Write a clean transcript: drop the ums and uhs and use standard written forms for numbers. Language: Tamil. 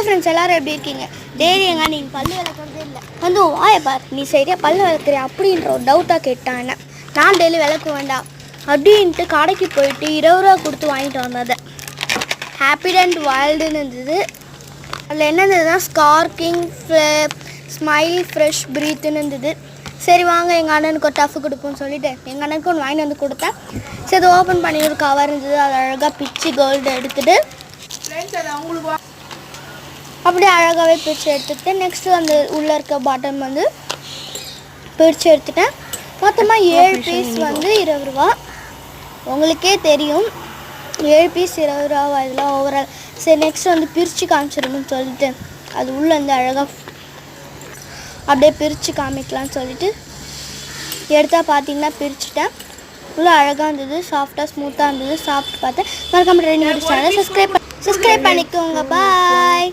ஹாய் ஃப்ரெண்ட்ஸ், எல்லோரும் எப்படி இருக்கீங்க? தைரியங்க, நீங்கள் பல்லு விளக்குறதே இல்லை. வந்து வாயை பார், நீ சரியாக பல்லு விளக்குறியா அப்படின்ற ஒரு டவுட்டாக கேட்டான். என்ன நான் டெய்லி விளக்க வேண்டாம் அப்படின்ட்டு கடைக்கு போயிட்டு 20 ரூபா கொடுத்து வாங்கிட்டு வந்தது. ஹாப்பி அண்ட் வைல்டுன்னு இருந்தது. அதில் என்ன இருந்ததுன்னா ஸ்கார்க்கிங் ஸ்மைல் ஃப்ரெஷ் ப்ரீத்துன்னு இருந்தது. சரி வாங்க எங்கள் அண்ணனுக்கு ஒரு டஃப் கொடுப்போம்னு சொல்லிவிட்டு எங்கள் அண்ணனுக்கு ஒன்று வாங்கிட்டு வந்து கொடுத்தேன். சரி அதை ஓப்பன் பண்ணி ஒரு கவர் இருந்தது. அதை அழகாக பிச்சு கோல்டு எடுத்துகிட்டு அப்படியே அழகாகவே பிரித்து எடுத்துக்கிட்டு நெக்ஸ்ட்டு அந்த உள்ளே இருக்க பாட்டம் வந்து பிரித்து எடுத்துட்டேன். மொத்தமாக 7 பீஸ் வந்து 20 ரூபா. உங்களுக்கே தெரியும் 7 பீஸ் 20 ரூபா இதெல்லாம் ஓவரால். சரி நெக்ஸ்ட்டு வந்து பிரித்து காமிச்சிடணும்னு சொல்லிட்டு அது உள்ளே வந்து அழகாக அப்படியே பிரித்து காமிக்கலான்னு சொல்லிட்டு எடுத்தால் பார்த்தீங்கன்னா பிரிச்சுட்டேன். உள்ளே அழகாக இருந்தது, சாஃப்டாக ஸ்மூத்தாக இருந்தது. சாப்பிட்டு பார்த்தேன். மறக்காம ட்ரெயின் சேனல் சப்ஸ்கிரைப் பண்ணிக்கோங்க. பாய்.